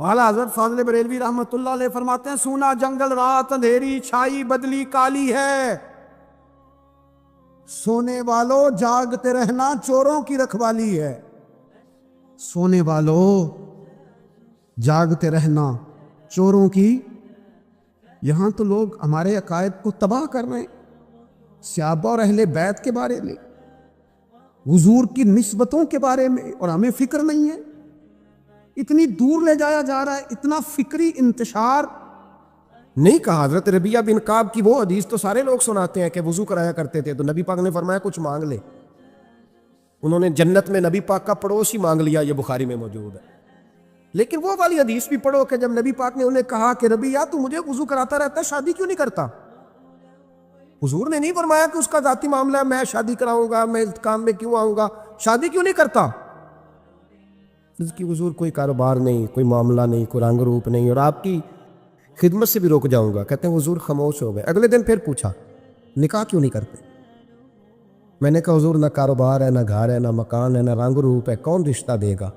والا حضرت فاضل بریلوی رحمۃ اللہ علیہ فرماتے ہیں سونا جنگل رات اندھیری چھائی بدلی کالی ہے، سونے والوں جاگتے رہنا چوروں کی رکھوالی ہے۔ سونے والوں جاگتے رہنا چوروں کی، یہاں تو لوگ ہمارے عقائد کو تباہ کر رہے ہیں، صحابہ اور اہل بیت کے بارے میں، حضور کی نسبتوں کے بارے میں، اور ہمیں فکر نہیں ہے۔ اتنی دور لے جایا جا رہا ہے، اتنا فکری انتشار نہیں کہا۔ حضرت ربیعہ بن کعب کی وہ حدیث تو سارے لوگ سناتے ہیں کہ وضو کرایا کرتے تھے تو نبی پاک نے فرمایا کچھ مانگ لے، انہوں نے جنت میں نبی پاک کا پڑوسی مانگ لیا، یہ بخاری میں موجود ہے۔ لیکن وہ والی حدیث بھی پڑھو کہ جب نبی پاک نے انہیں کہا کہ ربیعہ تو مجھے وضو کراتا رہتا ہے، شادی کیوں نہیں کرتا؟ حضور نے نہیں فرمایا کہ اس کا ذاتی معاملہ ہے، میں شادی کراؤں گا، میں اس کام میں کیوں آؤں گا، شادی کیوں نہیں کرتا؟ اس کی حضور کوئی کاروبار نہیں، کوئی معاملہ نہیں، کوئی رنگ روپ نہیں، اور آپ کی خدمت سے بھی روک جاؤں گا۔ کہتے ہیں حضور خاموش ہو گئے۔ اگلے دن پھر پوچھا نکاح کیوں نہیں کرتے؟ میں نے کہا حضور نہ کاروبار ہے، نہ گھر ہے، نہ مکان ہے، نہ رنگ روپ ہے، کون رشتہ دے گا؟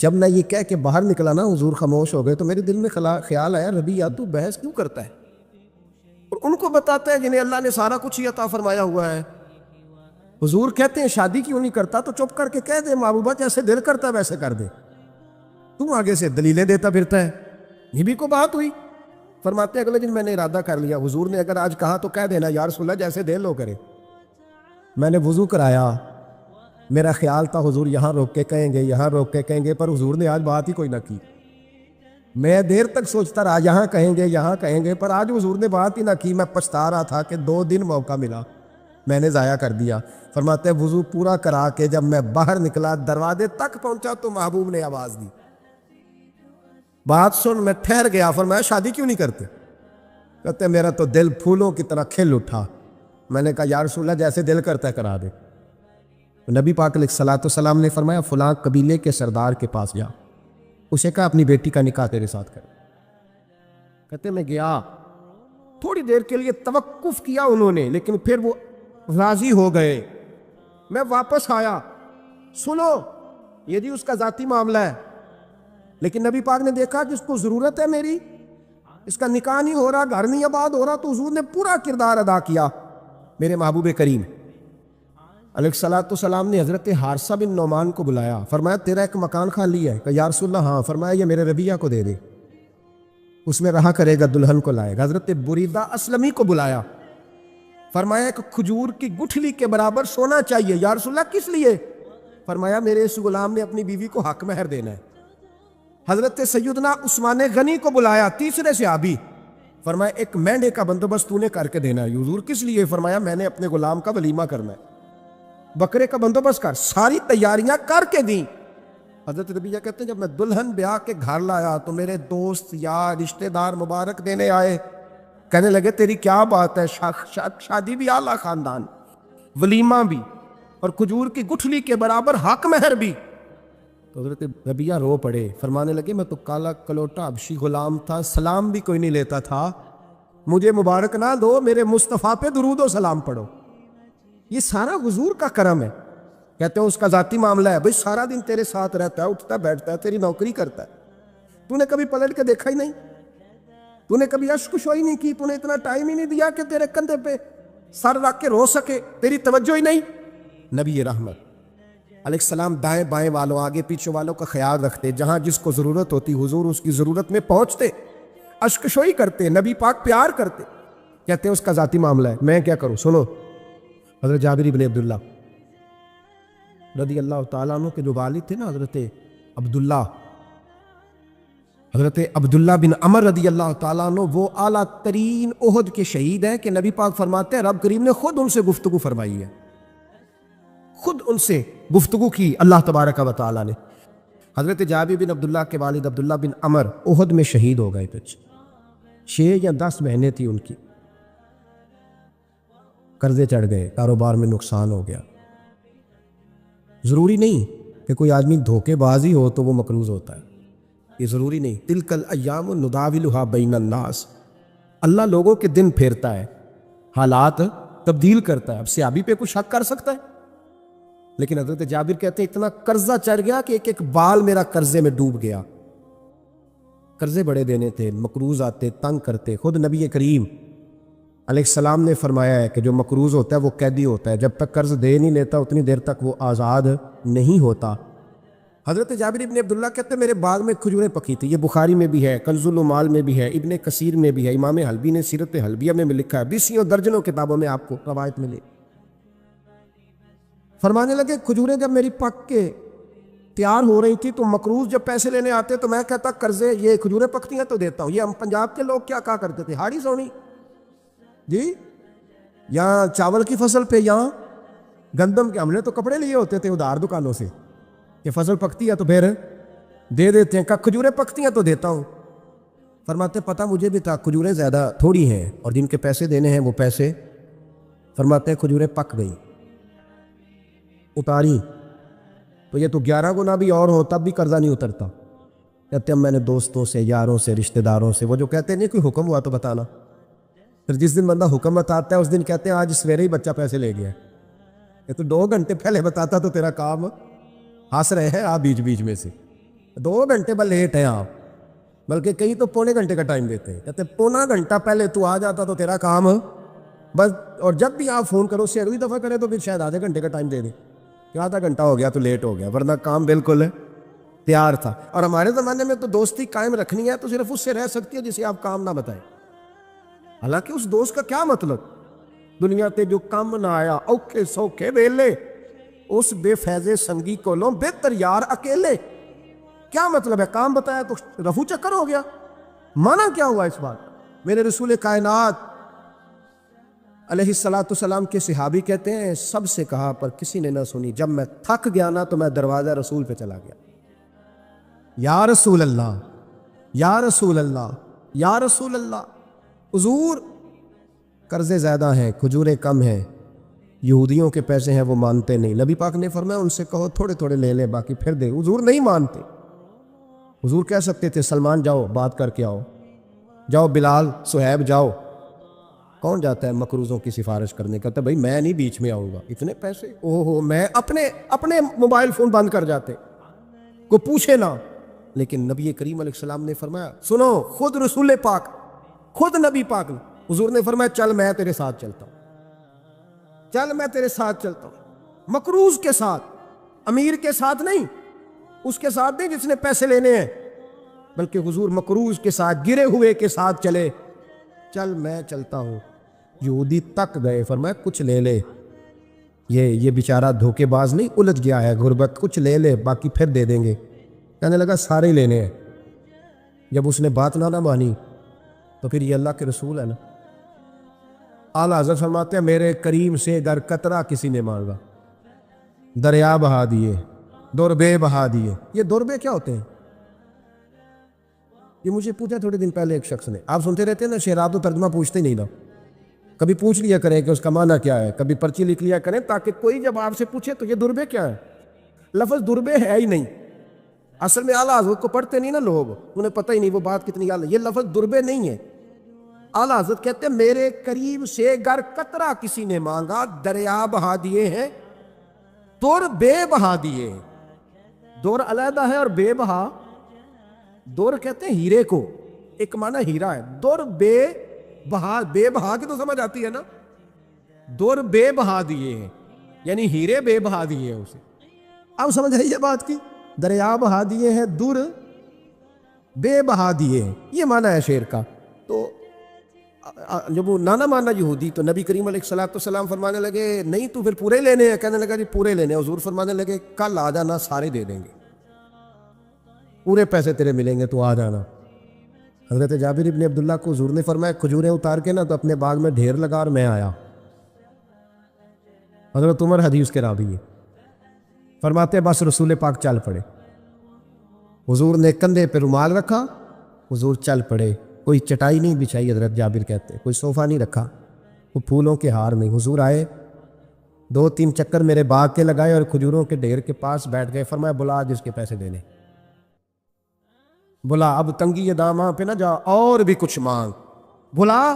جب میں یہ کہہ کے باہر نکلا نا حضور خاموش ہو گئے، تو میرے دل میں خیال آیا ربیعہ تو بحث کیوں کرتا ہے؟ اور ان کو بتاتا ہے جنہیں اللہ نے سارا کچھ ہی عطا فرمایا ہوا ہے۔ حضور کہتے ہیں شادی کیوں نہیں کرتا؟ تو چپ کر کے کہہ دے محبوبہ جیسے دل کرتا ہے ویسے کر دے، تم آگے سے دلیلیں دیتا پھرتا ہے۔ یہ بھی کو بات ہوئی۔ فرماتے ہیں اگلے دن میں نے ارادہ کر لیا، حضور نے اگر آج کہا تو کہہ دینا یا رسول اللہ جیسے دل ہو کرے۔ میں نے وضو کرایا، میرا خیال تھا حضور یہاں روک کے کہیں گے، یہاں روک کے کہیں گے، پر حضور نے آج بات ہی کوئی نہ کی۔ میں دیر تک سوچتا رہا یہاں کہیں گے، یہاں کہیں گے، پر آج حضور نے بات ہی نہ کی۔ میں پچھتا رہا تھا کہ 2 دن موقع ملا، میں نے ضائع کر دیا۔ فرماتے ہیں وضو پورا کرا کے جب میں باہر نکلا، دروازے تک پہنچا تو محبوب نے آواز دی، بات سن۔ میں ٹھہر گیا، فرمایا شادی کیوں نہیں کرتے؟ کہتے ہیں میرا تو دل پھولوں کی طرح کھل اٹھا۔ میں نے کہا یا رسول اللہ جیسے دل کرتا ہے کرا دے۔ نبی پاک علیہ الصلوۃ والسلام نے فرمایا فلاں قبیلے کے سردار کے پاس جا، اسے کہا اپنی بیٹی کا نکاح تیرے ساتھ کر۔ کہتے میں گیا، تھوڑی دیر کے لیے توقف کیا انہوں نے، لیکن پھر وہ راضی ہو گئے۔ میں واپس آیا، سنو یہ جی اس کا ذاتی معاملہ ہے، لیکن نبی پاک نے دیکھا کہ اس کو ضرورت ہے میری، اس کا نکاح نہیں ہو رہا، گھر نہیں آباد ہو رہا، تو حضور نے پورا کردار ادا کیا۔ میرے محبوب کریم علیہ الصلوۃ والسلام نے حضرت حارثہ بن نعمان کو بلایا، فرمایا تیرا ایک مکان خالی ہے؟ کہ یا رسول اللہ ہاں۔ فرمایا یہ میرے ربیعہ کو دے دے، اس میں رہا کرے گا، دلہن کو لائے گا۔ حضرت بریدہ اسلمی کو بلایا، فرمایا ایک کھجور کی گٹھلی کے برابر سونا چاہیے۔ یا رسول اللہ کس لیے؟ فرمایا میرے اس غلام نے اپنی بیوی کو حق مہر دینا ہے۔ حضرت سیدنا عثمان غنی کو بلایا، تیسرے صحابی، فرمایا ایک مینڈے کا بندوبست تو نے کر کے دینا ہے۔ حضور کس لیے؟ فرمایا میں نے اپنے غلام کا ولیمہ کرنا ہے، بکرے کا بندوبست کر۔ ساری تیاریاں کر کے دیں۔ حضرت ربیعہ کہتے ہیں جب میں دلہن بیاہ کے گھر لایا تو میرے دوست یار رشتہ دار مبارک دینے آئے، کہنے لگے تیری کیا بات ہے، شادی بھی اعلیٰ خاندان، ولیمہ بھی، اور کھجور کی گٹھلی کے برابر حق مہر بھی۔ تو حضرت ربیعہ رو پڑے، فرمانے لگے میں تو کالا کلوٹا حبشی غلام تھا، سلام بھی کوئی نہیں لیتا تھا، مجھے مبارک نہ دو، میرے مصطفیٰ پہ درود و سلام پڑھو۔ یہ سارا حضور کا کرم ہے۔ کہتے ہیں اس کا ذاتی معاملہ ہے، بھئی سارا دن تیرے ساتھ رہتا ہے، اٹھتا بیٹھتا ہے، تیری نوکری کرتا ہے، تو نے کبھی پلٹ کے دیکھا ہی نہیں، تو نے کبھی اشک شوئی نہیں کی، تو نے اتنا ٹائم ہی نہیں دیا کہ تیرے کندھے پہ سر رکھ کے رو سکے، تیری توجہ ہی نہیں۔ نبی رحمت علیہ السلام دائیں بائیں والوں آگے پیچھے والوں کا خیال رکھتے، جہاں جس کو ضرورت ہوتی حضور اس کی ضرورت میں پہنچتے، اشک شوئی کرتے، نبی پاک پیار کرتے۔ کہتے ہیں اس کا ذاتی معاملہ ہے، میں کیا کروں؟ سنو حضرت جابر بن عبداللہ رضی اللہ تعالیٰ عنہ کے جو والد تھے نا حضرت عبداللہ بن عمر رضی اللہ تعالیٰ عنہ، وہ اعلیٰ ترین احد کے شہید ہیں کہ نبی پاک فرماتے ہیں رب کریم نے خود ان سے گفتگو فرمائی ہے، خود ان سے گفتگو کی اللہ تبارک و تعالیٰ نے۔ حضرت جابر بن عبداللہ کے والد عبداللہ بن عمر احد میں شہید ہو گئے تھے، 6 یا 10 مہینے تھی ان کی، قرضے چڑھ گئے، کاروبار میں نقصان ہو گیا۔ ضروری نہیں کہ کوئی آدمی دھوکے بازی ہو تو وہ مقروض ہوتا ہے، یہ ضروری نہیں۔ تلک الایام نداولھا بین الناس، اللہ لوگوں کے دن پھیرتا ہے، حالات تبدیل کرتا ہے۔ اب صحابی پہ کچھ شک کر سکتا ہے؟ لیکن حضرت جابر کہتے ہیں اتنا قرضہ چڑھ گیا کہ ایک ایک بال میرا قرضے میں ڈوب گیا۔ قرضے بڑے دینے تھے، مقروض آتے، تنگ کرتے. خود نبی کریم علیہ السلام نے فرمایا ہے کہ جو مقروض ہوتا ہے وہ قیدی ہوتا ہے، جب تک قرض دے نہیں لیتا اتنی دیر تک وہ آزاد نہیں ہوتا. حضرت جابر ابن عبداللہ کہتے ہیں میرے باغ میں کھجوریں پکی تھی. یہ بخاری میں بھی ہے، کنز العمال میں بھی ہے، ابن کثیر میں بھی ہے، امام حلبی نے سیرت حلبیہ میں لکھا ہے، بیسیوں درجنوں کتابوں میں آپ کو روایت ملے. فرمانے لگے کھجوریں جب میری پک کے تیار ہو رہی تھی تو مقروض جب پیسے لینے آتے تو میں کہتا قرضے یہ کھجوریں پکتی ہیں تو دیتا ہوں. یہ ہم پنجاب کے لوگ کیا کہا کرتے تھے، ہاڑی سونی جی، یہاں چاول کی فصل پہ یہاں گندم کے، ہم نے تو کپڑے لیے ہوتے تھے ادھار دکانوں سے کہ فصل پکتی ہے تو پھر دے دیتے ہیں، کہ کھجوریں پکتی ہیں تو دیتا ہوں. فرماتے پتہ مجھے بھی تھا کھجوریں زیادہ تھوڑی ہیں اور جن کے پیسے دینے ہیں وہ پیسے. فرماتے ہیں کھجوریں پک گئی، اتاری تو یہ تو 11 گنا بھی اور ہو تب بھی قرضہ نہیں اترتا. کہتے ہیں میں نے دوستوں سے، یاروں سے، رشتہ داروں سے، وہ جو کہتے ہیں نہیں کوئی حکم ہوا تو بتانا، پھر جس دن بندہ حکم بتاتا ہے اس دن کہتے ہیں آج سویرے ہی بچہ پیسے لے گیا. یہ تو 2 گھنٹے پہلے بتاتا تو تیرا کام ہنس رہے ہیں آپ بیچ بیچ میں سے، 2 گھنٹے بس لیٹ ہیں آپ، بلکہ کئی تو پونے گھنٹے کا ٹائم دیتے ہیں. کہتے ہیں پونا گھنٹہ پہلے تو آ جاتا تو تیرا کام بس. اور جب بھی آپ فون کرو اس سے اگلی دفعہ کریں تو پھر شاید آدھے گھنٹے کا ٹائم دے دیں کہ آدھا گھنٹہ ہو گیا تو لیٹ ہو گیا، ورنہ کام بالکل تیار تھا. اور ہمارے زمانے میں تو دوستی قائم رکھنی ہے تو صرف اس سے رہ سکتی ہے جسے آپ کام نہ بتائیں. حالانکہ اس دوست کا کیا مطلب، دنیا تے جو کام نہ آیا اوکھے سوکھے ویلے، اس بے فیض سنگی کو لو بہتر یار اکیلے. کیا مطلب ہے، کام بتایا تو رفو چکر ہو گیا، مانا کیا ہوا اس بات. میرے رسول کائنات علیہ السلام کے صحابی کہتے ہیں سب سے کہا پر کسی نے نہ سنی، جب میں تھک گیا نا تو میں دروازہ رسول پہ چلا گیا، یا رسول اللہ یا رسول اللہ یا رسول اللہ. حضور قرضے زیادہ ہیں، کھجوریں کم ہیں، یہودیوں کے پیسے ہیں وہ مانتے نہیں. نبی پاک نے فرمایا ان سے کہو تھوڑے تھوڑے لے لے باقی پھر دے. حضور نہیں مانتے. حضور کہہ سکتے تھے سلمان جاؤ بات کر کے آؤ، جاؤ بلال صہیب جاؤ. کون جاتا ہے مقروضوں کی سفارش کرنے؟ کہتا بھائی میں نہیں بیچ میں آؤں گا، اتنے پیسے اوہو، میں اپنے موبائل فون بند کر جاتے، کو پوچھے نہ. لیکن نبی کریم علیہ السلام نے فرمایا سنو، خود رسول پاک، خود نبی پاک نے، حضور نے فرمایا چل میں تیرے ساتھ چلتا ہوں، چل میں تیرے ساتھ چلتا ہوں. مقروض کے ساتھ، امیر کے ساتھ نہیں، اس کے ساتھ نہیں جس نے پیسے لینے ہیں، بلکہ حضور مقروض کے ساتھ، گرے ہوئے کے ساتھ چلے. چل میں چلتا ہوں. یہودی تک گئے، فرمایا کچھ لے لے، یہ بیچارہ دھوکے باز نہیں الجھ گیا ہے غربت، کچھ لے لے باقی پھر دے دیں گے. کہنے لگا سارے لینے ہیں. جب اس نے بات نہ مانی تو پھر یہ اللہ کے رسول ہے نا. اعلیٰ حضرت فرماتے ہیں میرے کریم سے گر قطرہ کسی نے مانگا، دریا بہا دیے، دربے بہا دیے. یہ دربے کیا ہوتے ہیں؟ یہ مجھے پوچھا تھوڑے دن پہلے ایک شخص نے. آپ سنتے رہتے ہیں نا شعر، آپ تو ترجمہ پوچھتے نہیں نا، کبھی پوچھ لیا کریں کہ اس کا معنی کیا ہے، کبھی پرچی لکھ لیا کریں تاکہ کوئی جب آپ سے پوچھے تو یہ دربے کیا ہے. لفظ دربے ہے ہی نہیں، اصل میں اعلیٰ حضرت کو پڑھتے نہیں نا لوگ، انہیں پتہ ہی نہیں وہ بات کتنی اعلیٰ. یہ لفظ دربے نہیں ہے. اعلیٰ حضرت کہتے ہیں میرے قریب سے گر قطرہ کسی نے مانگا، دریا بہا دیے ہیں، در بے بہا دیے ہیں. در علیحدہ ہے اور بے بہا، در کہتے ہیں ہیرے کو، ایک معنی ہیرا ہے، در بے بہا، بے بہا کی تو سمجھ آتی ہے نا، در بے بہا دیے ہیں یعنی ہیرے بے بہا دیے ہیں اسے. اب سمجھ آئی یہ بات کی، دریا بہا دیے ہیں، در بے بہا دیے ہیں، یہ معنی ہے شعر کا. تو جب وہ نانا مانا یہودی تو نبی کریم علیہ السلام فرمانے لگے نہیں تو پھر پورے لینے ہیں؟ کہنے لگا جی پورے لینے ہیں. حضور فرمانے لگے کل آ جانا سارے دے دیں گے، پورے پیسے تیرے ملیں گے تو آ جانا. حضرت جابر ابن عبداللہ کو حضور نے فرمایا کھجوریں اتار کے نا تو اپنے باغ میں ڈھیر لگا اور میں آیا. حضرت عمر حدیث کے راوی ہے، فرماتے بس رسول پاک چل پڑے. حضور نے کندھے پہ رومال رکھا، حضور چل پڑے. کوئی چٹائی نہیں بچھائی، حضرت جابر کہتے ہیں کوئی صوفہ نہیں رکھا، وہ پھولوں کے ہار نہیں. حضور آئے، 2-3 چکر میرے باغ کے لگائے اور کھجوروں کے ڈھیر کے پاس بیٹھ گئے. فرمایا بلا جس کے پیسے دینے، بلا، اب تنگی داماں پہ نہ جا اور بھی کچھ مانگ، بلا.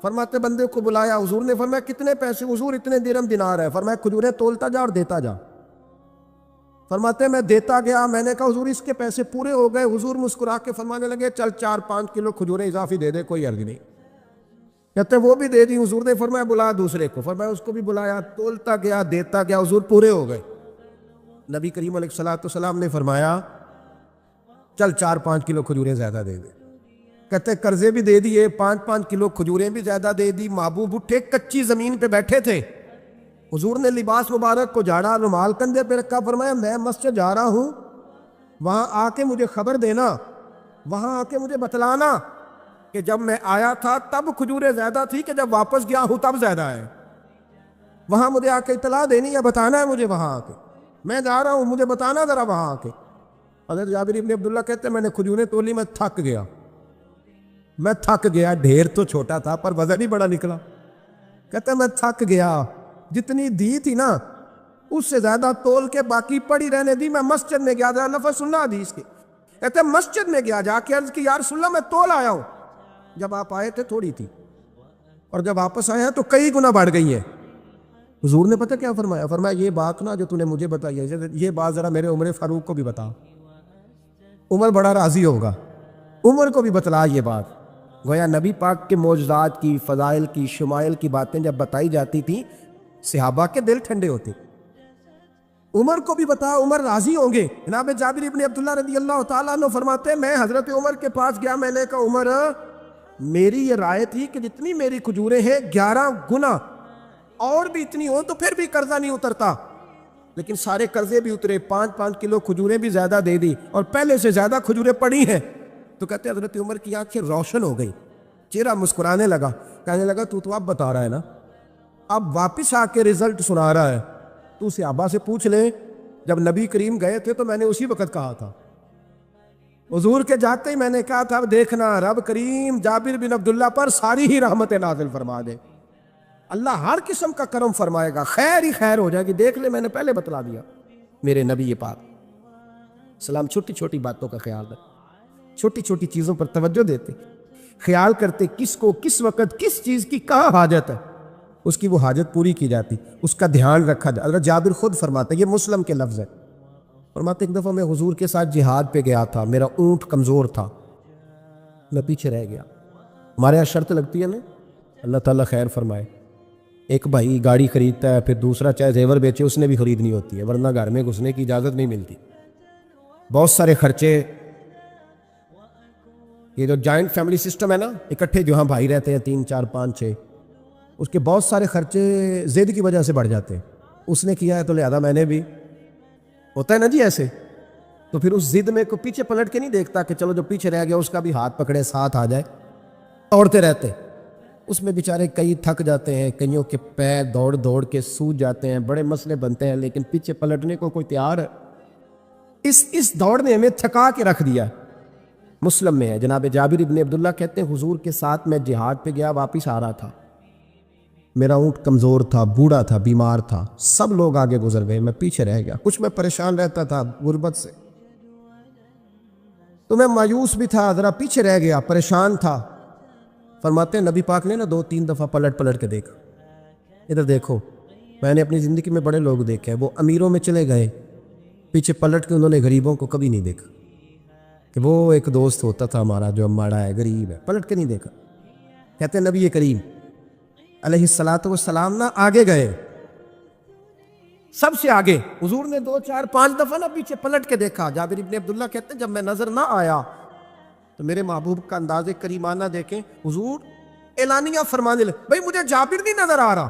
فرماتے بندے کو بلایا. حضور نے فرمایا کتنے پیسے؟ حضور اتنے درہم دینار ہے. فرمایا کھجوریں تولتا جا اور دیتا جا. فرماتے ہیں میں دیتا گیا, میں نے کہا حضور اس کے پیسے پورے ہو گئے. حضور مسکرا کے فرمانے لگے چل 4-5 کلو کھجوریں اضافی دے دے, کوئی عرض نہیں. کہتے ہیں وہ بھی دے دی. حضور نے فرمایا بلا دوسرے کو. فرمایا اس کو بھی بلایا, تولتا گیا, دیتا گیا, حضور پورے ہو گئے. نبی کریم علیہ الصلوۃ والسلام نے فرمایا چل 4-5 کلو کھجوریں زیادہ دے دے. کہتے ہیں قرضے بھی دے دیے, 5-5 کلو کھجوریں بھی زیادہ دے دی. محبوب اٹھے, کچی زمین پہ بیٹھے تھے. حضور نے لباس مبارک کو جھاڑا, رومال کندھے پہ رکھا, فرمایا میں مسجد جا رہا ہوں, وہاں آ کے مجھے خبر دینا, وہاں آ کے مجھے بتلانا کہ جب میں آیا تھا تب کھجوریں زیادہ تھی کہ جب واپس گیا ہوں تب زیادہ ہے. وہاں مجھے آ کے اطلاع دینی ہے, بتانا ہے مجھے وہاں آ کے, میں جا رہا ہوں مجھے بتانا ذرا وہاں آ کے. حضرت جابر ابن عبداللہ کہتے ہیں میں نے کھجوریں تولی, میں تھک گیا. ڈھیر تو چھوٹا تھا پر وزن ہی بڑا نکلا. کہتے ہیں میں تھک گیا, جتنی دی تھی نا اس سے زیادہ تول کے باقی پڑی رہنے دی. میں مسجد میں گیا, ذرا لفظ سننا حدیث کے. کہتے ہیں مسجد میں گیا, جا کے عرض کی یا رسول اللہ میں تول آیا ہوں. جب آپ آئے تھے تھوڑی تھی, اور جب واپس آئے ہیں تو کئی گنا بڑھ گئی ہے. حضور نے پتہ کیا فرمایا؟ فرمایا یہ بات نا جو تو نے مجھے بتائی ہے, یہ بات ذرا میرے عمر فاروق کو بھی بتا. عمر بڑا راضی ہوگا, عمر کو بھی بتلا یہ بات. گویا نبی پاک کے معجزات کی, فضائل کی, شمائل کی باتیں جب بتائی جاتی تھیں صحابہ کے دل ٹھنڈے ہوتے. عمر کو بھی بتا, عمر راضی ہوں گے. جناب جابر ابن عبداللہ رضی اللہ تعالیٰ عنہ فرماتے ہیں میں حضرت عمر کے پاس گیا, میں نے کہا عمر میری یہ رائے تھی کہ جتنی میری کھجوریں ہیں 11 گنا اور بھی اتنی ہو تو پھر بھی قرضہ نہیں اترتا, لیکن سارے قرضے بھی اترے, 5-5 کلو کھجوریں بھی زیادہ دے دی اور پہلے سے زیادہ کھجوریں پڑی ہیں. تو کہتے ہیں حضرت عمر کی آنکھیں روشن ہو گئی, چہرہ مسکرانے لگا, کہنے لگا تو اب بتا رہا ہے نا, اب واپس آ کے رزلٹ سنا رہا ہے, تو صحابہ سے پوچھ لے جب نبی کریم گئے تھے تو میں نے اسی وقت کہا تھا. حضور کے جاتے ہی میں نے کہا تھا دیکھنا رب کریم جابر بن عبداللہ پر ساری ہی رحمتیں نازل فرما دے, اللہ ہر قسم کا کرم فرمائے گا, خیر ہی خیر ہو جائے گی. دیکھ لے میں نے پہلے بتلا دیا. میرے نبی پاک سلام چھوٹی چھوٹی باتوں کا خیال رکھ, چھوٹی چھوٹی چیزوں پر توجہ دیتے, خیال کرتے کس کو کس وقت کس چیز کی کہاں حاجت ہے, اس کی وہ حاجت پوری کی جاتی, اس کا دھیان رکھا جاتا. حضرت جابر خود فرماتے, یہ مسلم کے لفظ ہے, فرماتے ایک دفعہ میں حضور کے ساتھ جہاد پہ گیا تھا, میرا اونٹ کمزور تھا, میں پیچھے رہ گیا. ہمارے یہاں شرط لگتی ہے نا, اللہ تعالیٰ خیر فرمائے, ایک بھائی گاڑی خریدتا ہے, پھر دوسرا چاہے زیور بیچے اس نے بھی خریدنی ہوتی ہے, ورنہ گھر میں گھسنے کی اجازت نہیں ملتی. بہت سارے خرچے, یہ جو جوائنٹ فیملی سسٹم ہے نا, اکٹھے جو ہاں بھائی رہتے ہیں 3 4 5 6, اس کے بہت سارے خرچے ضد کی وجہ سے بڑھ جاتے ہیں. اس نے کیا ہے تو لہذا میں نے بھی, ہوتا ہے نا جی ایسے. تو پھر اس ضد میں کوئی پیچھے پلٹ کے نہیں دیکھتا کہ چلو جو پیچھے رہ گیا اس کا بھی ہاتھ پکڑے ساتھ آ جائے, دوڑتے رہتے. اس میں بیچارے کئی تھک جاتے ہیں, کئیوں کے پیر دوڑ دوڑ کے سوج جاتے ہیں, بڑے مسئلے بنتے ہیں, لیکن پیچھے پلٹنے کو کوئی تیار ہے. اس دوڑ نے ہمیں تھکا کے رکھ دیا. مسلم میں ہے, جناب جابر ابن عبداللہ کہتے ہیں حضور کے ساتھ میں جہاد پہ گیا, واپس آ رہا تھا, میرا اونٹ کمزور تھا, بوڑھا تھا, بیمار تھا, سب لوگ آگے گزر گئے, میں پیچھے رہ گیا. کچھ میں پریشان رہتا تھا غربت سے, تو میں مایوس بھی تھا, ذرا پیچھے رہ گیا, پریشان تھا. فرماتے ہیں نبی پاک نے نا 2-3 دفعہ پلٹ کے دیکھا, ادھر دیکھو. میں نے اپنی زندگی میں بڑے لوگ دیکھے, وہ امیروں میں چلے گئے, پیچھے پلٹ کے انہوں نے غریبوں کو کبھی نہیں دیکھا کہ وہ ایک دوست ہوتا تھا ہمارا جو ہمارا ہے, غریب ہے, پلٹ کے نہیں دیکھا. کہتے ہیں نبی کریم علیہ الصلوۃ والسلام نا آگے گئے, سب سے آگے. حضور نے 2 4 5 دفعہ نا پیچھے پلٹ کے دیکھا. جابر ابن عبداللہ کہتے ہیں جب میں نظر نہ آیا تو میرے محبوب کا انداز کریمانہ دیکھیں, حضور اعلانیہ فرمانے لگے, بھئی مجھے جابر نہیں نظر آ رہا.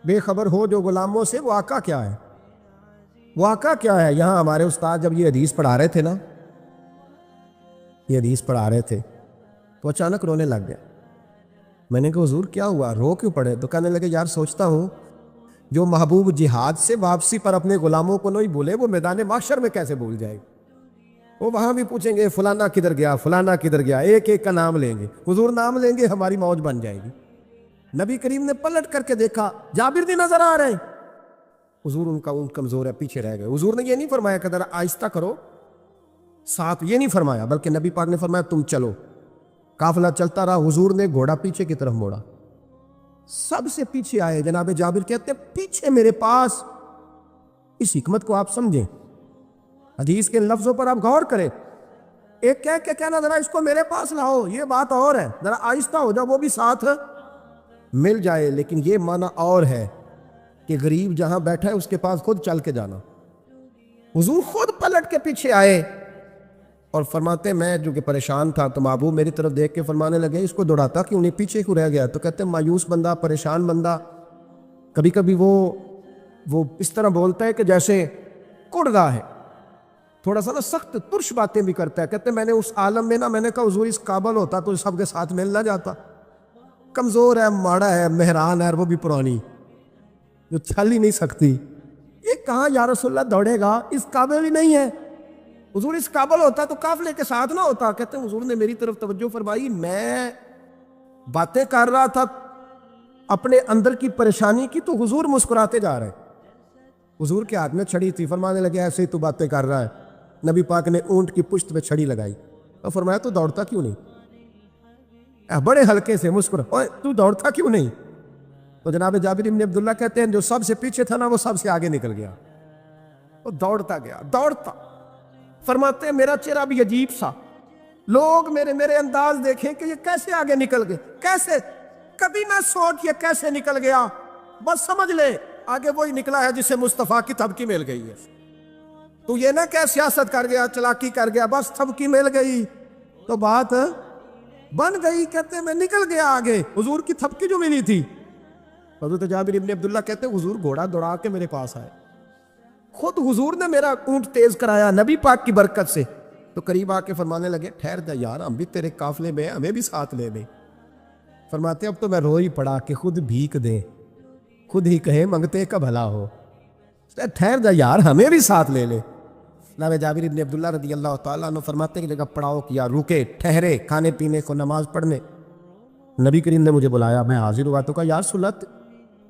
بے خبر ہو جو غلاموں سے, وہ آقا کیا ہے, وہ آقا کیا ہے. یہاں ہمارے استاد جب یہ حدیث پڑھا رہے تھے نا, یہ حدیث پڑھا رہے تھے تو اچانک رونے لگ گیا. میں نے کہا حضور کیا ہوا, رو کیوں پڑے؟ تو کہنے لگے یار سوچتا ہوں جو محبوب جہاد سے واپسی پر اپنے غلاموں کو نہیں بھولے, وہ میدان محشر میں کیسے بھول جائے. وہ وہاں بھی پوچھیں گے فلانا کدھر گیا, فلانا کدھر گیا, ایک ایک کا نام لیں گے. حضور نام لیں گے, ہماری موج بن جائے گی. نبی کریم نے پلٹ کر کے دیکھا, جابر نہیں نظر آ رہے ہیں. حضور ان کا اونٹ کمزور ہے, پیچھے رہ گئے. حضور نے یہ نہیں فرمایا کہ ذرا آہستہ کرو ساتھ, یہ نہیں فرمایا, بلکہ نبی پاک نے فرمایا تم چلو. قافلہ چلتا رہا, حضور نے گھوڑا پیچھے کی طرف موڑا, سب سے پیچھے آئے. جناب جابر کہتے ہیں پیچھے میرے پاس. اس حکمت کو آپ سمجھیں, حدیث کے لفظوں پر آپ غور کریں. ایک کہہ کے کہنا ذرا اس کو میرے پاس لاؤ یہ بات اور ہے, ذرا آہستہ ہو جا, وہ بھی ساتھ مل جائے. لیکن یہ معنی اور ہے کہ غریب جہاں بیٹھا ہے اس کے پاس خود چل کے جانا. حضور خود پلٹ کے پیچھے آئے اور فرماتے میں جو کہ پریشان تھا تو محبوب میری طرف دیکھ کے فرمانے لگے اس کو دوڑاتا کیوں نہیں, پیچھے کیوں رہ گیا. تو کہتے ہیں مایوس بندہ, پریشان بندہ, کبھی کبھی وہ اس طرح بولتا ہے کہ جیسے کڑ رہا ہے, تھوڑا سا نا سخت ترش باتیں بھی کرتا ہے. کہتے ہیں میں نے اس عالم میں نا, میں نے کہا حضور اس قابل ہوتا تو سب کے ساتھ مل نہ جاتا, کمزور ہے, ماڑا ہے, مہران ہے, وہ بھی پرانی, جو چل ہی نہیں سکتی. یہ کہاں یا رسول اللہ دوڑے گا, اس قابل ہی نہیں ہے. حضور اس قابل ہوتا تو قافلے کے ساتھ نہ ہوتا. کہتے ہیں حضور نے میری طرف توجہ فرمائی, میں باتیں کر رہا تھا اپنے اندر کی پریشانی کی, تو حضور مسکراتے جا رہے. حضور کے ہاتھ میں چھڑی تھی, فرمانے لگے ایسے ہی تو باتیں کر رہا ہے. نبی پاک نے اونٹ کی پشت پہ چھڑی لگائی اور فرمایا تو دوڑتا کیوں نہیں, بڑے ہلکے سے مسکرا, تو دوڑتا کیوں نہیں. تو جناب جابر بن عبداللہ کہتے ہیں جو سب سے پیچھے تھا نا وہ سب سے آگے نکل گیا, وہ دوڑتا گیا دوڑتا. فرماتے ہیں میرا چہرہ بھی عجیب سا, لوگ میرے انداز دیکھیں کہ یہ کیسے آگے نکل گئے, کیسے, کبھی نہ سوچ یہ کیسے نکل گیا, بس سمجھ لے آگے وہی نکلا ہے جسے مصطفیٰ کی تھپکی مل گئی ہے. تو یہ نہ کہ سیاست کر گیا, چلاکی کر گیا, بس تھپکی مل گئی تو بات بن گئی. کہتے ہیں میں نکل گیا آگے, حضور کی تھپکی جو ملی تھی. حضرت جابر بن عبداللہ کہتے ہیں حضور گھوڑا دوڑا کے میرے پاس آئے, خود حضور نے میرا اونٹ تیز کرایا نبی پاک کی برکت سے. تو قریب آ کے فرمانے لگے ٹھہر جا یار, ہم بھی تیرے قافلے میں, ہمیں بھی ساتھ لے لیں. فرماتے اب تو میں رو ہی پڑا کہ خود بھیک دے, خود ہی کہے منگتے کا بھلا ہو, ٹھہر جا یار ہمیں بھی ساتھ لے لے. جناب جابر بن عبداللہ رضی اللہ تعالیٰ عنہ فرماتے کہ جگہ پڑاؤ کیا, رکے, ٹھہرے کھانے پینے کو, نماز پڑھنے. نبی کریم نے مجھے بلایا, میں حاضر ہوا. تو کہا یا سلط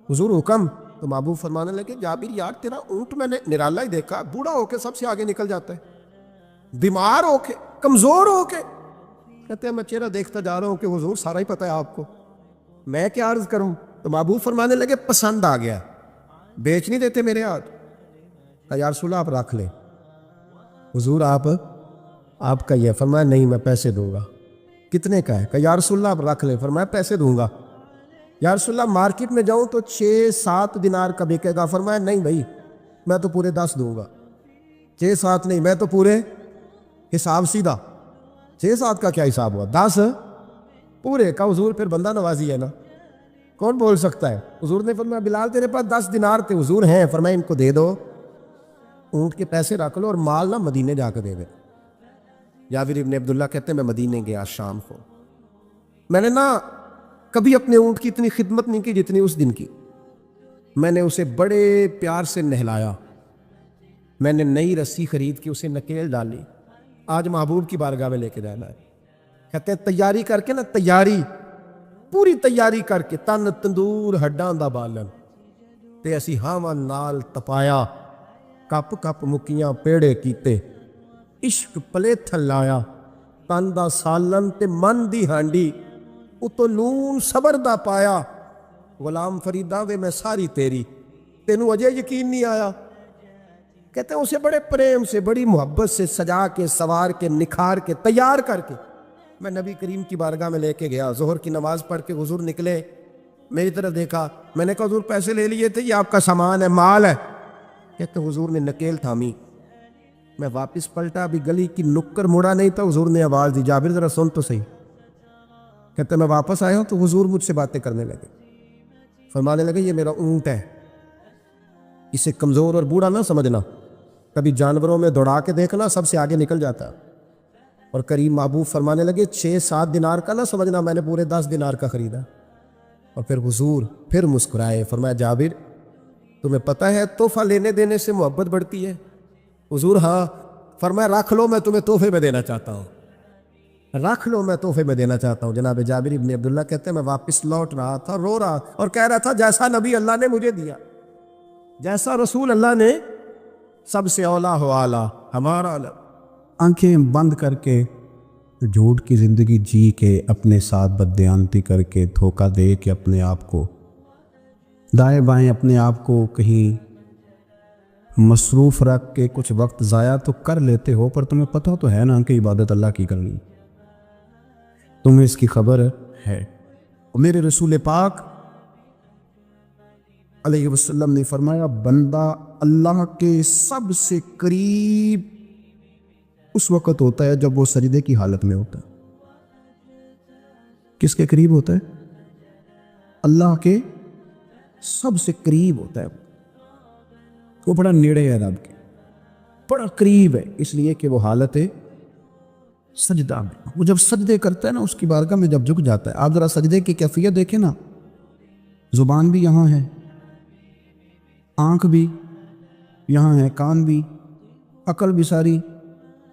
حضور حکم. تو محبوب فرمانے لگے جابر یار تیرا اونٹ میں نے نرالا ہی دیکھا, بوڑھا ہو کے سب سے آگے نکل جاتا ہے, بیمار ہو کے, کمزور ہو کے. کہتے ہیں میں چہرہ دیکھتا جا رہا ہوں کہ حضور سارا ہی پتہ ہے آپ کو, میں کیا عرض کروں. تو محبوب فرمانے لگے پسند آ گیا, بیچ نہیں دیتے میرے ہاتھ. کہا یا رسول اللہ آپ رکھ لیں. حضور آپ کا یہ. فرمایا نہیں میں پیسے دوں گا. کتنے کا ہے؟ کہا یا رسول اللہ آپ رکھ لیں. فرمایا پیسے دوں گا. یا رسول اللہ مارکیٹ میں جاؤں تو 6-7 دینار کا بکے گا. فرمایا نہیں بھائی میں تو پورے 10 دوں گا. 6-7 نہیں, میں تو پورے حساب سیدھا. 6-7 کا کیا حساب ہوا, 10 پورے کا. حضور پھر بندہ نوازی ہے نا, کون بول سکتا ہے. حضور نے فرمایا بلال تیرے پاس 10 دینار تھے. حضور ہیں. فرمایا ان کو دے دو, اونٹ کے پیسے رکھ لو اور مال نہ مدینے جا کے دے دے. جابر بن عبداللہ کہتے ہیں میں مدینے گیا شام کو, میں نے نا کبھی اپنے اونٹ کی اتنی خدمت نہیں کی جتنی اس دن کی. میں نے اسے بڑے پیار سے نہلایا, میں نے نئی رسی خرید کے اسے نکیل ڈالی, آج محبوب کی بارگاہ میں لے کے جانا ہے. کہتے ہیں تیاری کر کے نا, تیاری پوری تیاری کر کے, تن تندور ہڈاں دا بالن تے اسی ہاواں نال تپایا, کپ کپ مکیاں پیڑے کیتے, عشق پلے تھلایا, تن دا سالن تے من دی ہانڈی, اتو نون صبر دا پایا. غلام فریدا وے میں ساری تیری, تینوں اجے یقین نہیں آیا. کہتے ہیں اسے بڑے پریم سے, بڑی محبت سے سجا کے, سوار کے, نکھار کے, تیار کر کے میں نبی کریم کی بارگاہ میں لے کے گیا. ظہر کی نماز پڑھ کے حضور نکلے, میری طرف دیکھا. میں نے کہا حضور پیسے لے لیے تھے, یہ آپ کا سامان ہے, مال ہے. کہتے حضور نے نکیل تھامی, میں واپس پلٹا, ابھی گلی کی نکر مڑا نہیں تھا. حضور نے آواز دی جابر ذرا سن تو صحیح. کہتے میں واپس آیا ہوں تو حضور مجھ سے باتیں کرنے لگے. فرمانے لگے یہ میرا اونٹ ہے, اسے کمزور اور بوڑھا نہ سمجھنا, کبھی جانوروں میں دوڑا کے دیکھنا, سب سے آگے نکل جاتا. اور کریم محبوب فرمانے لگے 6-7 دینار کا نہ سمجھنا, میں نے پورے 10 دینار کا خریدا. اور پھر حضور پھر مسکرائے. فرمایا جابر تمہیں پتہ ہے تحفہ لینے دینے سے محبت بڑھتی ہے. حضور ہاں. فرمایا رکھ لو, میں تمہیں تحفے میں دینا چاہتا ہوں, رکھ لو میں تحفے میں دینا چاہتا ہوں. جناب جابر بن عبداللہ کہتے ہیں میں واپس لوٹ رہا تھا, رو رہا اور کہہ رہا تھا جیسا نبی اللہ نے مجھے دیا, جیسا رسول اللہ نے, سب سے اولا ہو اعلیٰ ہمارا عالم. آنکھیں بند کر کے جھوٹ کی زندگی جی کے, اپنے ساتھ بددیانتی کر کے, دھوکہ دے کے اپنے آپ کو, دائیں بائیں اپنے آپ کو کہیں مصروف رکھ کے کچھ وقت ضائع تو کر لیتے ہو، پر تمہیں پتہ تو ہے نا کہ عبادت اللہ کی کرنی، تمہیں اس کی خبر ہے۔ اور میرے رسول پاک علیہ وسلم نے فرمایا بندہ اللہ کے سب سے قریب اس وقت ہوتا ہے جب وہ سجدے کی حالت میں ہوتا ہے۔ کس کے قریب ہوتا ہے؟ اللہ کے سب سے قریب ہوتا ہے، وہ بڑا نیڑے ہے رب کے، بڑا قریب ہے، اس لیے کہ وہ حالت سجدہ میں، وہ جب سجدے کرتا ہے نا اس کی بارگاہ میں جب جھک جاتا ہے۔ آپ ذرا سجدے کی کیفیت دیکھیں نا، زبان بھی یہاں ہے، آنکھ بھی یہاں ہے، کان بھی، عقل بھی ساری،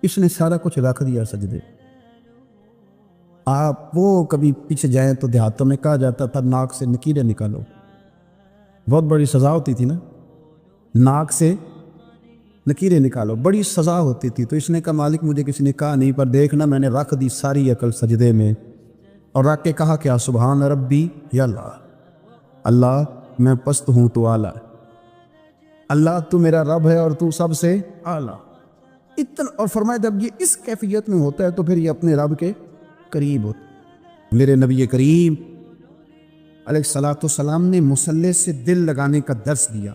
اس نے سارا کچھ رکھ دیا سجدے۔ آپ وہ کبھی پیچھے جائیں تو دیہاتوں میں کہا جاتا تھا ناک سے نکیریں نکالو، بہت بڑی سزا ہوتی تھی نا، ناک سے نکیریں نکالو، بڑی سزا ہوتی تھی۔ تو اس نے کہا مالک مجھے کسی نے کہا نہیں، پر دیکھنا میں نے رکھ دی ساری عقل سجدے میں، اور رکھ کے کہا کیا سبحان ربی یا اللہ، اللہ میں پست ہوں تو اعلیٰ، اللہ تو میرا رب ہے اور تو سب سے اعلیٰ اتنا۔ اور فرمایا جب یہ اس کیفیت میں ہوتا ہے تو پھر یہ اپنے رب کے قریب ہوتا ہے۔ میرے نبی کریم علیہ الصلاۃ والسلام نے مصلی سے دل لگانے کا درس دیا،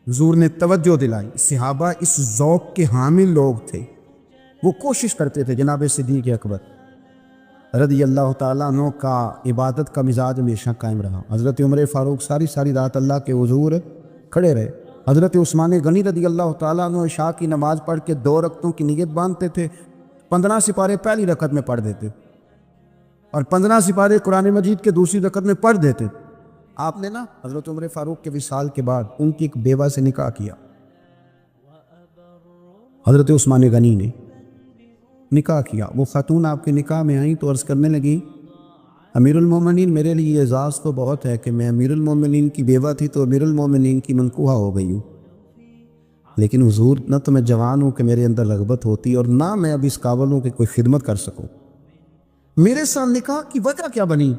حضور نے توجہ دلائی، صحابہ اس ذوق کے حامل لوگ تھے، وہ کوشش کرتے تھے۔ جناب صدیق اکبر رضی اللہ تعالیٰ عنہ کا عبادت کا مزاج ہمیشہ قائم رہا۔ حضرت عمر فاروق ساری رات اللہ کے حضور کھڑے رہے۔ حضرت عثمان غنی رضی اللہ تعالیٰ عنہ عشاء کی نماز پڑھ کے 2 رکعتوں کی نیت باندھتے تھے، 15 سپارے پہلی رکعت میں پڑھ دیتے اور 15 سپارے قرآن مجید کے دوسری رکعت میں پڑھ دیتے۔ آپ نے نا حضرت عمر فاروق کے وصال کے بعد ان کی ایک بیوہ سے نکاح کیا، حضرت عثمان غنی نے نکاح کیا۔ وہ خاتون آپ کے نکاح میں آئیں تو عرض کرنے لگی امیر المومنین میرے لیے اعزاز تو بہت ہے کہ میں امیر المومنین کی بیوہ تھی تو امیر المومنین کی منکوحہ ہو گئی ہوں، لیکن حضور نہ تو میں جوان ہوں کہ میرے اندر رغبت ہوتی اور نہ میں اب اس قابل ہوں کہ کوئی خدمت کر سکوں، میرے ساتھ نکاح کی وجہ کیا بنی؟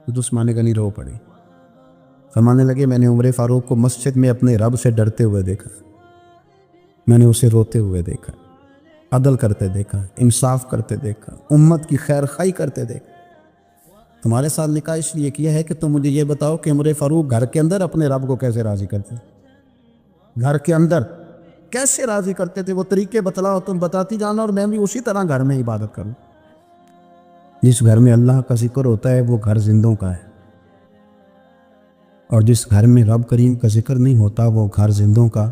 تو عثمان غنی رو پڑے، فرمانے لگے میں نے عمر فاروق کو مسجد میں اپنے رب سے ڈرتے ہوئے دیکھا، میں نے اسے روتے ہوئے دیکھا، عدل کرتے دیکھا، انصاف کرتے دیکھا، امت کی خیر خواہی کرتے دیکھا۔ تمہارے ساتھ نکاح اس لیے کیا ہے کہ تم مجھے یہ بتاؤ کہ عمر فاروق گھر کے اندر اپنے رب کو کیسے راضی کرتے، گھر کے اندر کیسے راضی کرتے تھے، وہ طریقے بتلاؤ، تم بتاتی جانا اور میں بھی اسی طرح گھر میں عبادت کروں۔ جس گھر میں اللہ کا ذکر ہوتا ہے وہ گھر زندوں کا ہے، اور جس گھر میں رب کریم کا ذکر نہیں ہوتا وہ گھر زندوں کا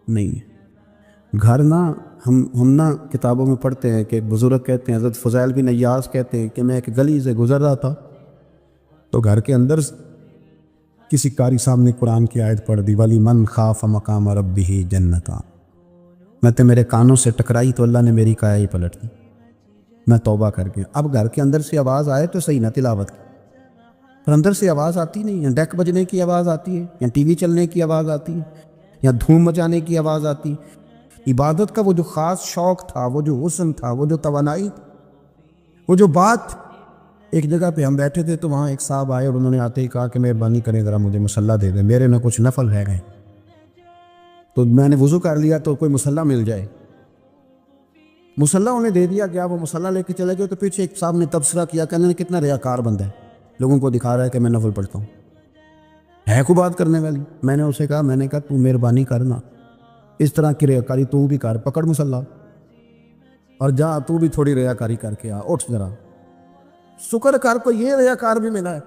نہیں ہے۔ گھر نا ہم نا کتابوں میں پڑھتے ہیں کہ ایک بزرگ کہتے ہیں، حضرت فضیل بن عیاض کہتے ہیں کہ میں ایک گلی سے گزر رہا تھا تو گھر کے اندر کسی قاری صاحب نے قرآن کی آیت پڑھ دی وَلِمَنْ خَافَ مَقَامَ رَبِّهِ جَنَّتَانِ، میں تو میرے کانوں سے ٹکرائی تو اللہ نے میری کایا ہی پلٹ دی، میں توبہ کر گیا۔ اب گھر کے اندر سے آواز آئے تو صحیح نہ تلاوت کی، پر اندر سے آواز آتی نہیں ہے، ڈیک بجنے کی آواز آتی ہے یا ٹی وی چلنے کی آواز آتی ہے یا دھوم مچانے کی آواز آتی ہے۔ عبادت کا وہ جو خاص شوق تھا، وہ جو حسن تھا، وہ جو توانائی تھی، وہ جو بات۔ ایک جگہ پہ ہم بیٹھے تھے تو وہاں ایک صاحب آئے اور انہوں نے آتے ہی کہا کہ مہربانی کریں ذرا مجھے مصلی دے دیں، میرے نہ کچھ نفل رہ گئے۔ تو میں نے وضو کر لیا تو کوئی مصلی مل جائے، مصلی انہیں دے دیا گیا، وہ مصلی لے کے چلے گئے تو پیچھے ایک صاحب نے تبصرہ کیا کہ انہوں نے کتنا ریاکار بندہ ہے، لوگوں کو دکھا رہا ہے کہ میں نفل پڑھتا ہوں، ہے کوئی بات کرنے والی؟ میں نے اسے کہا، میں نے کہا تو مہربانی کرنا، اس طرح کی ریاکاری تو بھی کر، پکڑ مصلی اور جا تو بھی تھوڑی ریاکاری کر کے آ، اٹھ ذرا شکر کر، کوئی یہ ریاکار بھی ملا ہے،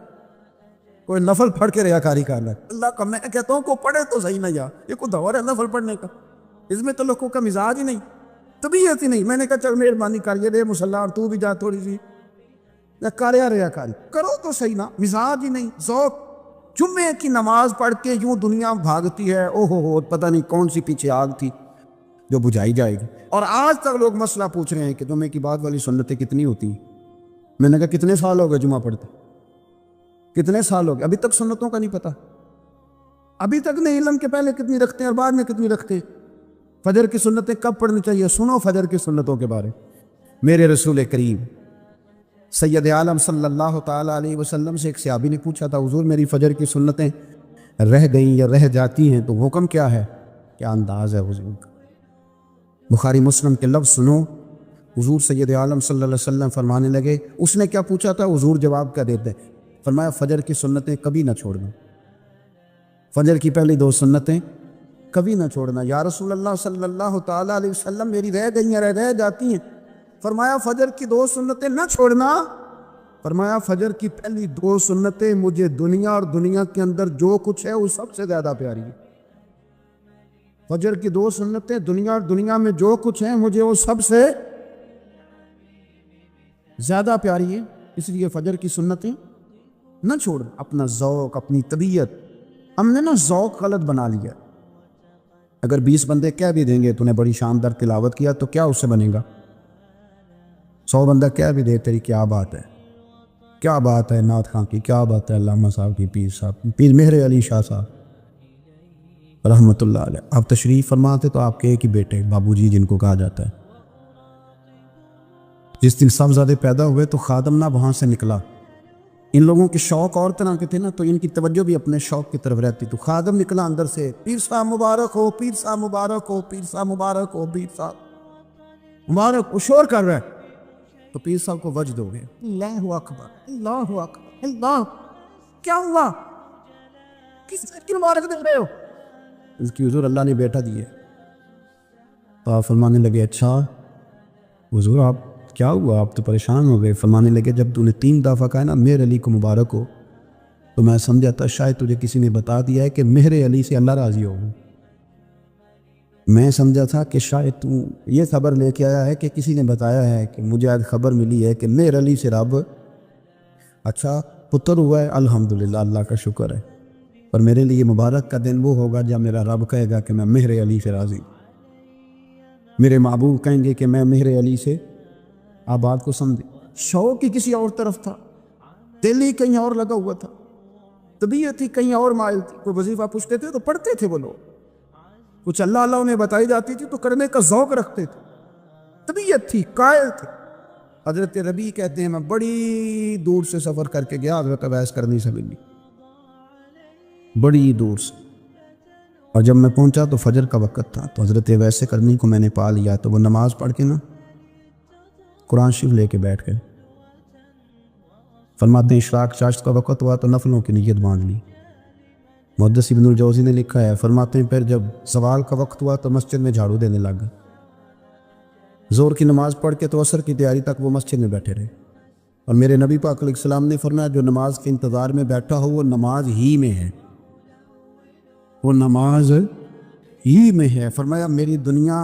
کوئی نفل پڑھ کے ریاکاری کرنا ہے۔ اللہ کا میں کہتا ہوں کو پڑھے تو صحیح نہ، جا یہ کوئی دور ہے نفل پڑھنے کا، اس میں تو لوگوں کا مزاج ہی نہیں، طبیعت ہی نہیں۔ میں نے کہا چل مہربانی کر یہ دے مصلی اور تو بھی جا تھوڑی سی کاریا ریاکاری کرو تو صحیح نا، مزاج ہی نہیں، ذوق۔ جمعے کی نماز پڑھ کے یوں دنیا بھاگتی ہے، او ہو پتہ نہیں کون سی پیچھے آگ تھی جو بجھائی جائے گی، اور آج تک لوگ مسئلہ پوچھ رہے ہیں کہ جمعے کی بعد والی سنتیں کتنی ہوتی ہیں۔ میں نے کہا کتنے سال ہو گئے جمعہ پڑھتے، کتنے سال ہو گئے، ابھی تک سنتوں کا نہیں پتہ، ابھی تک نہیں علم کے پہلے کتنی رکھتے ہیں اور بعد میں کتنی رکھتے ہیں۔ فجر کی سنتیں کب پڑھنی چاہیے، سنو فجر کی سنتوں کے بارے۔ میرے رسول کریم سید عالم صلی اللہ تعالیٰ علیہ وسلم سے ایک صحابی نے پوچھا تھا، حضور میری فجر کی سنتیں رہ گئیں یا رہ جاتی ہیں تو حکم کیا ہے؟ کیا انداز ہے حضور کا۔ بخاری مسلم کے لفظ سنو، حضور سید عالم صلی اللہ علیہ وسلم فرمانے لگے، اس نے کیا پوچھا تھا؟ حضور جواب کیا دیتے؟ فرمایا فرض کی سنتیں کبھی نہ چھوڑنا، فجر کی پہلی 2 سنتیں کبھی نہ چھوڑنا۔ یا رسول اللہ صلی اللہ تعالیٰ علیہ وسلم میری رہ گئی ہیں، رہ جاتی ہیں۔ فرمایا فجر کی 2 سنتیں نہ چھوڑنا۔ فرمایا فجر کی پہلی 2 سنتیں مجھے دنیا اور دنیا کے اندر جو کچھ ہے وہ سب سے زیادہ پیاری ہے۔ فجر کی 2 سنتیں دنیا اور دنیا میں جو کچھ ہیں مجھے وہ سب سے زیادہ پیاری ہے، اس لیے فجر کی سنتیں نہ چھوڑ۔ اپنا ذوق، اپنی طبیعت، ہم نے نا ذوق غلط بنا لیا۔ اگر 20 بندے کہہ بھی دیں گے تو نے بڑی شاندار تلاوت کیا تو کیا اس سے بنے گا؟ 100 بندہ کہہ بھی دے تیری کیا بات ہے، کیا بات ہے نعت خان کی، کیا بات ہے علامہ صاحب کی، پیر صاحب، پیر مہر علی شاہ صاحب رحمۃ اللہ علیہ۔ آپ تشریف فرماتے تو آپ کے ایک ہی بیٹے بابو جی جن کو کہا جاتا ہے، جس دن صاحبزادے پیدا ہوئے تو خادم نہ وہاں سے نکلا۔ ان لوگوں کے شوق اور طرح کے تھے نا، تو ان کی توجہ بھی اپنے شوق کی طرف رہتی، تو خادم نکلا اندر سے، پیر صاحب مبارک ہو، پیر صاحب مبارک ہو، پیر صاحب مبارک ہو، پیر صاحب مبارک ہو، شور کر رہا ہے۔ تو پیر صاحب کو وجد ہو گیا، اللہ اکبر، اللہ اکبر، اللہ، کیا ہوا؟ کس کی مبارک دے رہے ہو؟ اس کی حضور اللہ نے بیٹا دیے۔ تو آپ فرمانے لگے اچھا حضور آپ کیا ہوا، آپ تو پریشان ہو گئے۔ فرمانے لگے جب تو نے 3 دفعہ کہا نا مہر علی کو مبارک ہو، تو میں سمجھا تھا شاید تجھے کسی نے بتا دیا ہے کہ مہر علی سے اللہ راضی ہو۔ میں سمجھا تھا کہ شاید تو یہ خبر لے کے آیا ہے کہ کسی نے بتایا ہے کہ مجھے آج خبر ملی ہے کہ مہر علی سے رب اچھا پتر ہوا ہے، الحمدللہ اللہ کا شکر ہے، پر میرے لیے مبارک کا دن وہ ہوگا جب میرا رب کہے گا کہ میں مہر علی سے راضی ہوں، میرے محبوب کہیں گے کہ میں مہر علی سے۔ آپ بات کو سمجھیں، شوق ہی کسی اور طرف تھا، دل ہی کہیں اور لگا ہوا تھا، طبیعت ہی کہیں اور مائل تھی۔ کوئی وظیفہ پوچھتے تھے تو پڑھتے تھے وہ لوگ، کچھ اللہ اللہ انہیں بتائی جاتی تھی تو کرنے کا ذوق رکھتے تھے، طبیعت تھی، قائل تھے۔ حضرت ربیع کہتے ہیں میں بڑی دور سے سفر کر کے گیا حضرت اویس کرنی سے ملی، بڑی دور سے، اور جب میں پہنچا تو فجر کا وقت تھا، تو حضرت اویس کرنی کو میں نے پا لیا، تو وہ نماز پڑھ کے نا قرآن شریف لے کے بیٹھ گئے۔ فرماتے ہیں اشراق چاشت کا وقت ہوا تو نفلوں کی نیت باندھ لی۔ محدث ابن الجوزی نے لکھا ہے، فرماتے ہیں پھر جب زوال کا وقت ہوا تو مسجد میں جھاڑو دینے لگ گئے۔ زور کی نماز پڑھ کے تو عصر کی تیاری تک وہ مسجد میں بیٹھے رہے، اور میرے نبی پاک علیہ السلام نے فرمایا جو نماز کے انتظار میں بیٹھا ہو وہ نماز ہی میں ہے، وہ نماز ہی میں ہے۔ فرمایا میری دنیا،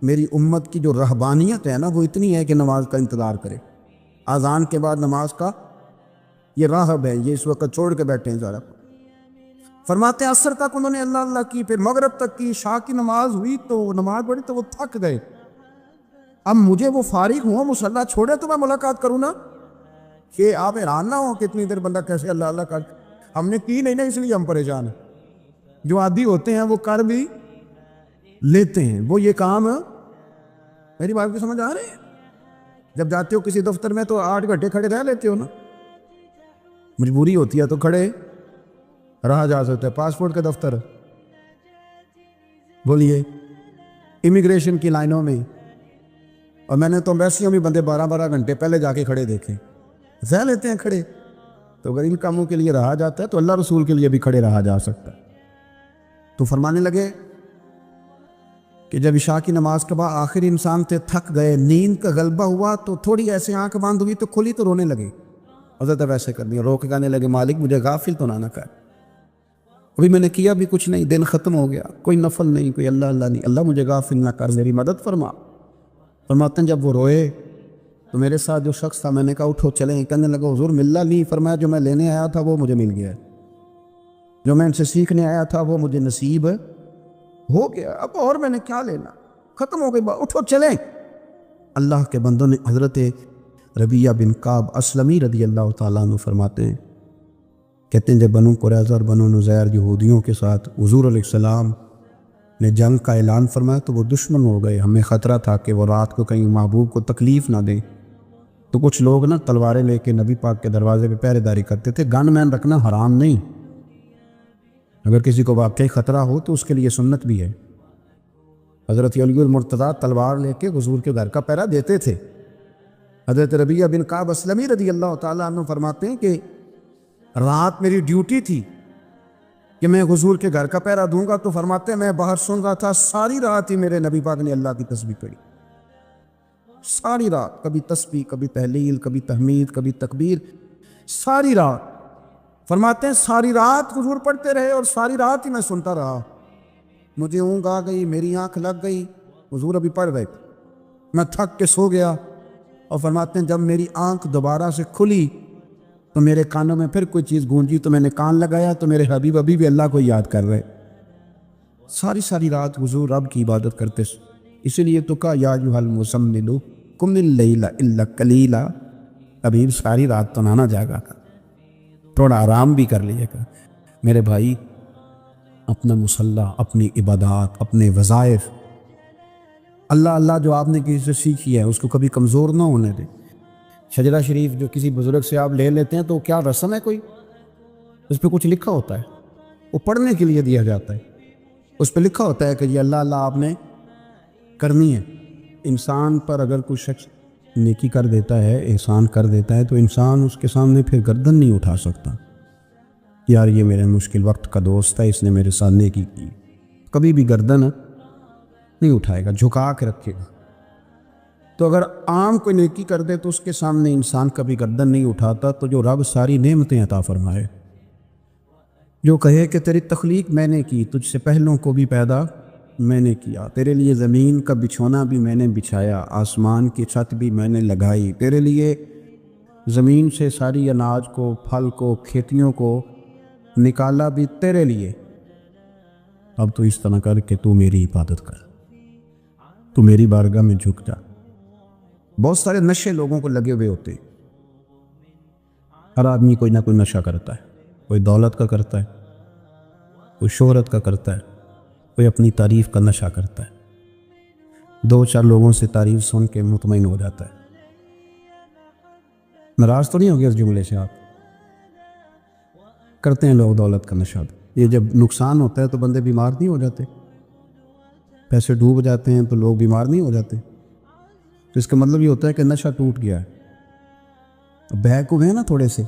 میری امت کی جو رہبانیت ہے نا وہ اتنی ہے کہ نماز کا انتظار کرے، اذان کے بعد نماز کا یہ راہب ہے، یہ اس وقت چھوڑ کے بیٹھے ہیں ذرا۔ فرماتے ہیں عصر تک انہوں نے اللہ اللہ کی، پھر مغرب تک کی، عشاء کی نماز ہوئی تو نماز پڑھی تو وہ تھک گئے۔ اب مجھے وہ فارغ ہوں مصلی چھوڑے تو میں ملاقات کروں نا، کہ آپ حیران نہ ہو کہ اتنی دیر بندہ کیسے اللہ اللہ کر، ہم نے کی نہیں نا اس لیے ہم پریشان ہیں۔ جو عادی ہوتے ہیں وہ کر بھی لیتے ہیں، وہ یہ کام، میری بات کو سمجھ آ رہے ہیں؟ جب جاتے ہو کسی دفتر میں تو 8 گھنٹے کھڑے رہ لیتے ہو نا، مجبوری ہوتی ہے تو کھڑے رہا جا سکتا ہے۔ پاسپورٹ کا دفتر بولیے، امیگریشن کی لائنوں میں، اور میں نے تو ایمبیسیوں میں بندے 12 گھنٹے پہلے جا کے کھڑے دیکھے، رہ لیتے ہیں کھڑے۔ تو اگر ان کاموں کے لیے رہا جاتا ہے تو اللہ رسول کے لیے بھی کھڑے رہا جا سکتا ہے۔ تو فرمانے لگے کہ جب عشاء کی نماز کے بعد آخری انسان تھے، تھک گئے، نیند کا غلبہ ہوا تو تھوڑی ایسے آنکھ بند ہوئی تو کھلی تو رونے لگے۔ حضرت ویسے کر دیا، رو کے کہنے لگے مالک مجھے غافل تو نہ کر، ابھی میں نے کیا بھی کچھ نہیں، دن ختم ہو گیا، کوئی نفل نہیں، کوئی اللہ اللہ نہیں، اللہ مجھے غافل نہ کر، میری مدد فرما۔ فرماتے ہیں جب وہ روئے تو میرے ساتھ جو شخص تھا، میں نے کہا اٹھو چلیں، کہنے لگا حضور ملنا نہیں۔ فرمایا جو میں لینے آیا تھا وہ مجھے مل گیا، جو میں ان سے سیکھنے آیا تھا وہ مجھے نصیب ہو گیا، اب اور میں نے کیا لینا، ختم ہو گئی بات، اٹھو چلیں۔ اللہ کے بندوں نے حضرت ربیعہ بن کعب اسلمی رضی اللہ تعالیٰ عنہ فرماتے ہیں، کہتے ہیں جب بنو قریظہ اور بنو نذیر یہودیوں کے ساتھ حضور علیہ السلام نے جنگ کا اعلان فرمایا تو وہ دشمن ہو گئے، ہمیں خطرہ تھا کہ وہ رات کو کہیں محبوب کو تکلیف نہ دیں، تو کچھ لوگ نا تلواریں لے کے نبی پاک کے دروازے پہ پہرے داری کرتے تھے۔ گن مین رکھنا حرام نہیں، اگر کسی کو واقعی خطرہ ہو تو اس کے لیے سنت بھی ہے۔ حضرت علی المرتضیٰ تلوار لے کے حضور کے گھر کا پہرا دیتے تھے۔ حضرت ربیعہ بن کعب اسلمی رضی اللہ تعالیٰ عنہ فرماتے ہیں کہ رات میری ڈیوٹی تھی کہ میں حضور کے گھر کا پہرا دوں گا، تو فرماتے ہیں میں باہر سن رہا تھا، ساری رات ہی میرے نبی پاک نے اللہ کی تسبیح پڑھی، ساری رات، کبھی تسبیح، کبھی تہلیل، کبھی تحمید، کبھی تکبیر، ساری رات۔ فرماتے ہیں ساری رات حضور پڑھتے رہے اور ساری رات ہی میں سنتا رہا۔ مجھے اونگ آ گئی، میری آنکھ لگ گئی، حضور ابھی پڑھ رہے تھے، میں تھک کے سو گیا۔ اور فرماتے ہیں جب میری آنکھ دوبارہ سے کھلی تو میرے کانوں میں پھر کوئی چیز گونجی، تو میں نے کان لگایا تو میرے حبیب ابھی بھی اللہ کو یاد کر رہے۔ ساری رات حضور رب کی عبادت کرتے، اسی لیے تو کہا یا ایھا المزمل قم اللیل الا قلیلا، حبیب ساری رات تو نہ جاگا کر، تھوڑا آرام بھی کر لیے گا۔ میرے بھائی، اپنا مصلی، اپنی عبادات، اپنے وظائف، اللہ اللہ جو آپ نے کسی سے سیکھی ہے اس کو کبھی کمزور نہ ہونے دیں۔ شجرہ شریف جو کسی بزرگ سے آپ لے لیتے ہیں تو کیا رسم ہے کوئی؟ اس پہ کچھ لکھا ہوتا ہے، وہ پڑھنے کے لیے دیا جاتا ہے، اس پہ لکھا ہوتا ہے کہ یہ اللہ اللہ آپ نے کرنی ہے۔ انسان پر اگر کوئی شخص نیکی کر دیتا ہے، احسان کر دیتا ہے، تو انسان اس کے سامنے پھر گردن نہیں اٹھا سکتا، یار یہ میرے مشکل وقت کا دوست ہے، اس نے میرے ساتھ نیکی کی، کبھی بھی گردن نہیں اٹھائے گا، جھکا کے رکھے گا۔ تو اگر عام کوئی نیکی کر دے تو اس کے سامنے انسان کبھی گردن نہیں اٹھاتا۔ تو جو رب ساری نعمتیں عطا فرمائے، جو کہے کہ تیری تخلیق میں نے کی، تجھ سے پہلوں کو بھی پیدا میں نے کیا، تیرے لیے زمین کا بچھونا بھی میں نے بچھایا، آسمان کی چھت بھی میں نے لگائی، تیرے لیے زمین سے ساری اناج کو، پھل کو، کھیتیوں کو نکالا بھی تیرے لیے، اب تو اس طرح کر کہ تو میری عبادت کر، تو میری بارگاہ میں جھک جا۔ بہت سارے نشے لوگوں کو لگے ہوئے ہوتے ہیں، ہر آدمی کوئی نہ کوئی نشہ کرتا ہے، کوئی دولت کا کرتا ہے، کوئی شہرت کا کرتا ہے، کوئی اپنی تعریف کا نشہ کرتا ہے، دو چار لوگوں سے تعریف سن کے مطمئن ہو جاتا ہے۔ ناراض تو نہیں ہو گیا اس جملے سے؟ آپ کرتے ہیں لوگ دولت کا نشہ، یہ جب نقصان ہوتا ہے تو بندے بیمار نہیں ہو جاتے؟ پیسے ڈوب جاتے ہیں تو لوگ بیمار نہیں ہو جاتے؟ تو اس کا مطلب یہ ہوتا ہے کہ نشہ ٹوٹ گیا ہے۔ بہک ہوئے ہیں نا تھوڑے سے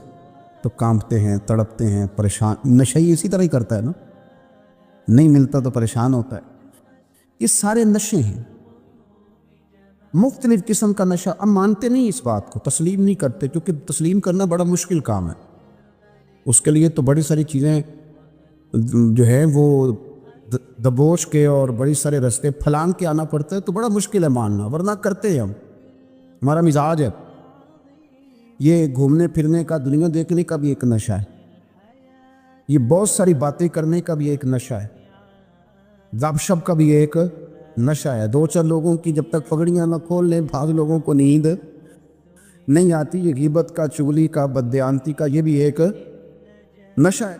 تو کانپتے ہیں، تڑپتے ہیں، پریشان۔ نشہ ہی اسی طرح ہی کرتا ہے نا، نہیں ملتا تو پریشان ہوتا ہے۔ یہ سارے نشے ہیں، مختلف قسم کا نشہ۔ اب مانتے نہیں اس بات کو، تسلیم نہیں کرتے، کیونکہ تسلیم کرنا بڑا مشکل کام ہے۔ اس کے لیے تو بڑی ساری چیزیں جو ہے وہ دبوچ کے اور بڑی سارے رستے پھلانگ کے آنا پڑتا ہے، تو بڑا مشکل ہے ماننا، ورنہ کرتے ہیں ہم، ہمارا مزاج ہے۔ یہ گھومنے پھرنے کا، دنیا دیکھنے کا بھی ایک نشہ ہے، یہ بہت ساری باتیں کرنے کا بھی ایک نشہ ہے، گپ شپ کا بھی ایک نشہ ہے۔ دو چار لوگوں کی جب تک پگڑیاں نہ کھول لیں، بعض لوگوں کو نیند نہیں آتی۔ یہ غیبت کا، چغلی کا، بددیانتی کا، یہ بھی ایک نشہ ہے۔